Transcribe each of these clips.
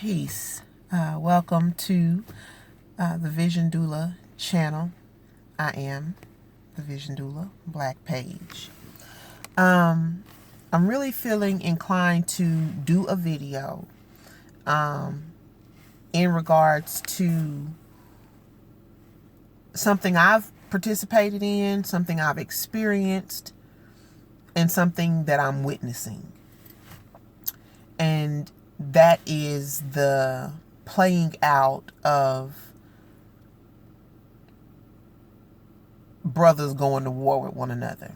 Peace. Welcome to the Vision Doula channel. I am the Vision Doula, Black Page. I'm really feeling inclined to do a video in regards to something I've participated in, something I've experienced, and something that I'm witnessing. And that is the playing out of brothers going to war with one another.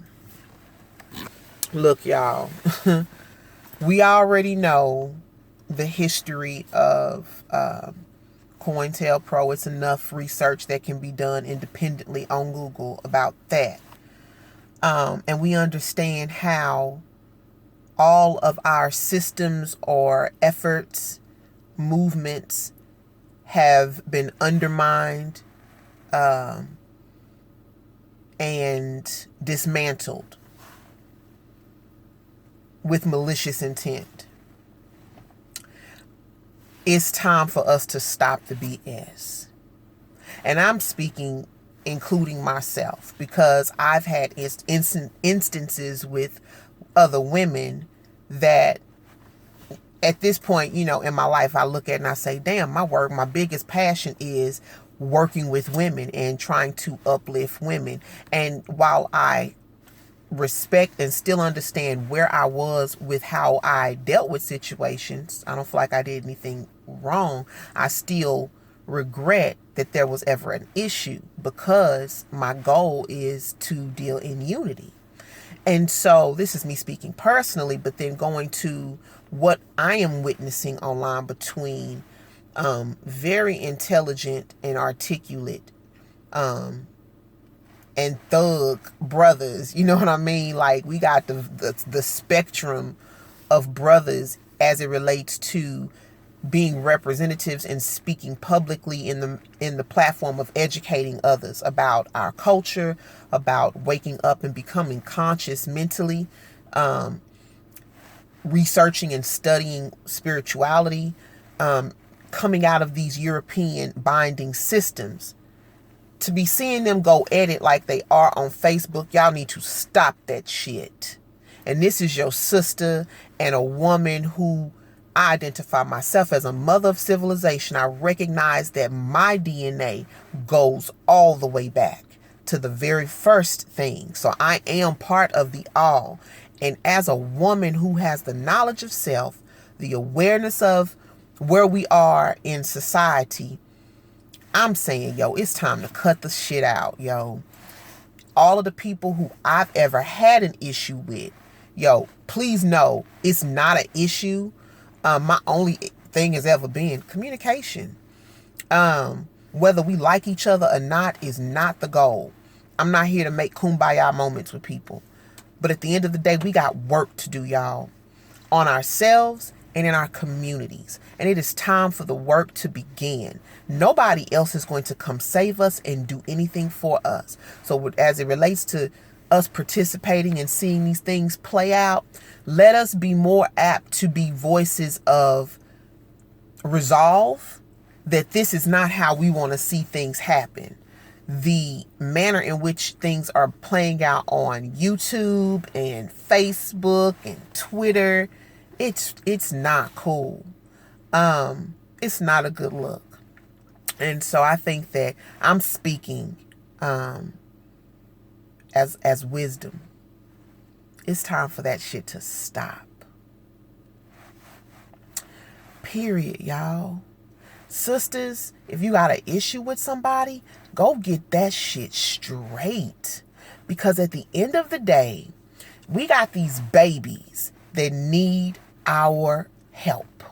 Look, y'all, we already know the history of COINTELPRO. It's enough research that can be done independently on Google about that. And we understand how all of our systems or efforts, movements have been undermined and dismantled with malicious intent. It's time for us to stop the BS. And I'm speaking including myself, because I've had instances with other women that at this point, in my life, I look at and I say, damn, my biggest passion is working with women and trying to uplift women. And while I respect and still understand where I was with how I dealt with situations, I don't feel like I did anything wrong. I still regret that there was ever an issue, because my goal is to deal in unity. And so this is me speaking personally, but then going to what I am witnessing online between very intelligent and articulate and thug brothers. You know what I mean? Like, we got the spectrum of brothers as it relates to being representatives and speaking publicly in the platform of educating others about our culture, about waking up and becoming conscious mentally, researching and studying spirituality, coming out of these European binding systems. To be seeing them go at it like they are on Facebook, y'all need to stop that shit. And this is your sister and a woman who I identify myself as a mother of civilization. I recognize that my DNA goes all the way back to the very first thing. So I am part of the all. And as a woman who has the knowledge of self, the awareness of where we are in society, I'm saying, yo, it's time to cut the shit out, yo. All of the people who I've ever had an issue with, yo, please know it's not an issue. My only thing has ever been communication. Whether we like each other or not is not the goal. I'm not here to make kumbaya moments with people. But at the end of the day, we got work to do, y'all, on ourselves and in our communities. And it is time for the work to begin. Nobody else is going to come save us and do anything for us. So as it relates to us participating and seeing these things play out, let us be more apt to be voices of resolve that this is not how we want to see things happen. The manner in which things are playing out on YouTube and Facebook and Twitter, it's not cool. It's not a good look. And so I think that I'm speaking as wisdom. It's time for that shit to stop. Period, y'all. Sisters, if you got an issue with somebody, go get that shit straight. Because at the end of the day, we got these babies that need our help.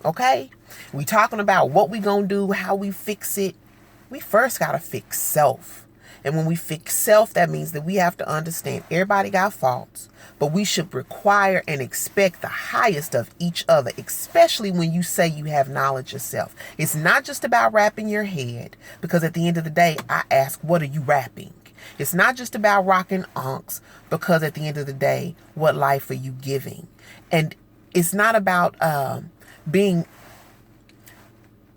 Okay? We talking about what we gonna do, how we fix it. We first gotta fix self. And when we fix self, that means that we have to understand everybody got faults, but we should require and expect the highest of each other, especially when you say you have knowledge of self. It's not just about wrapping your head, because at the end of the day, I ask, what are you wrapping? It's not just about rocking unks, because at the end of the day, what life are you giving? And it's not about being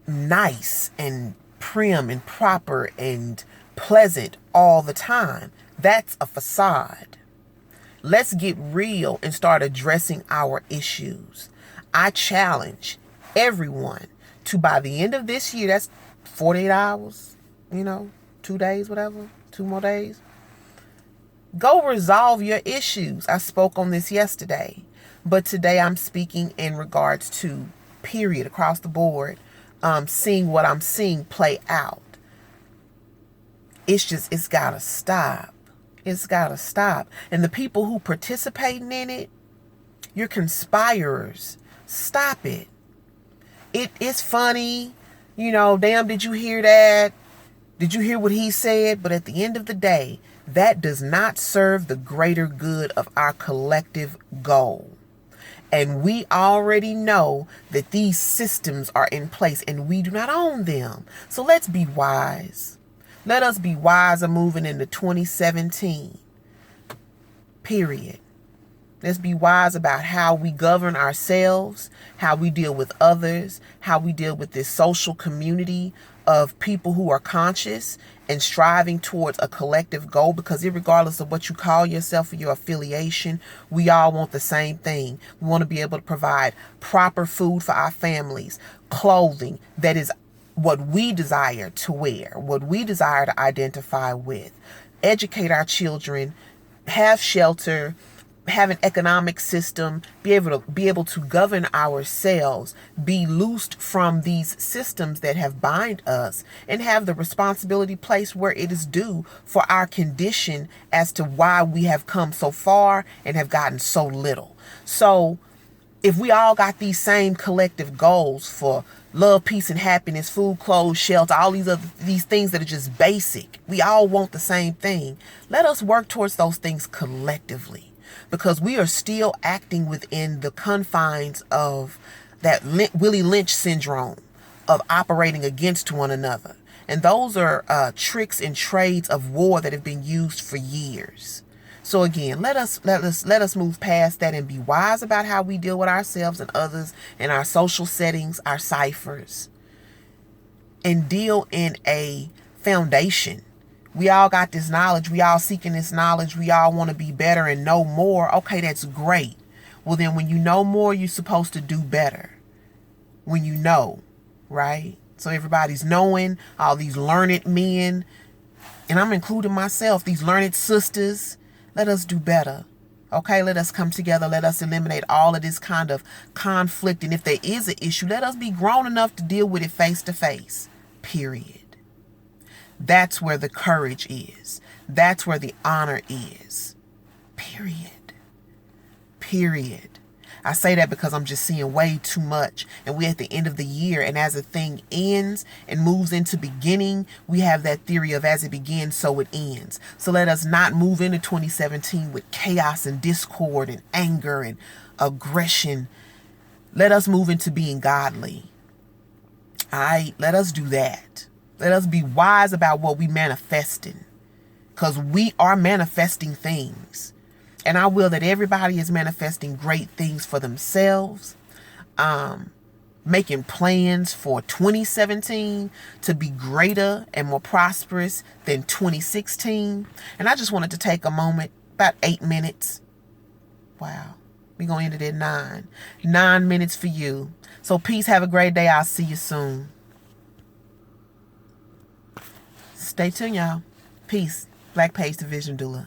nice and prim and proper and pleasant all the time. That's a facade. Let's get real and start addressing our issues. I challenge everyone to, by the end of this year, that's 48 hours, 2 days, whatever, 2 more days. Go resolve your issues. I spoke on this yesterday, but today I'm speaking in regards to, period, across the board, seeing what I'm seeing play out. It's gotta stop. It's gotta stop. And the people who participating in it, you're conspirers. Stop it. It's funny, damn, did you hear that? Did you hear what he said? But at the end of the day, that does not serve the greater good of our collective goal. And we already know that these systems are in place and we do not own them. So let's be wise. Let us be wise of moving into 2017. Period. Let's be wise about how we govern ourselves, how we deal with others, how we deal with this social community of people who are conscious and striving towards a collective goal, because regardless of what you call yourself or your affiliation, we all want the same thing. We want to be able to provide proper food for our families, clothing that is what we desire to wear, what we desire to identify with, educate our children, have shelter, have an economic system, be able to govern ourselves, be loosed from these systems that have bind us, and have the responsibility placed where it is due for our condition as to why we have come so far and have gotten so little. So if we all got these same collective goals for love, peace, and happiness, food, clothes, shelter, all these things that are just basic, we all want the same thing. Let us work towards those things collectively. Because we are still acting within the confines of that Willie Lynch syndrome of operating against one another. And those are tricks and trades of war that have been used for years. So again, let us move past that and be wise about how we deal with ourselves and others in our social settings, our ciphers, and deal in a foundation. We all got this knowledge. We all seeking this knowledge. We all want to be better and know more. Okay, that's great. Well, then when you know more, you're supposed to do better. When you know, right? So everybody's knowing, all these learned men, and I'm including myself, these learned sisters, let us do better. Okay, let us come together. Let us eliminate all of this kind of conflict. And if there is an issue, let us be grown enough to deal with it face to face. Period. That's where the courage is. That's where the honor is. Period. Period. I say that because I'm just seeing way too much. And we're at the end of the year. And as a thing ends and moves into beginning, we have that theory of as it begins, so it ends. So let us not move into 2017 with chaos and discord and anger and aggression. Let us move into being godly. All right? Let us do that. Let us be wise about what we manifesting, because we are manifesting things. And I will that everybody is manifesting great things for themselves, making plans for 2017 to be greater and more prosperous than 2016. And I just wanted to take a moment, about 8 minutes. Wow. We're going to end it at 9. 9 minutes for you. So peace. Have a great day. I'll see you soon. Stay tuned, y'all. Peace. Black Page Division Doula.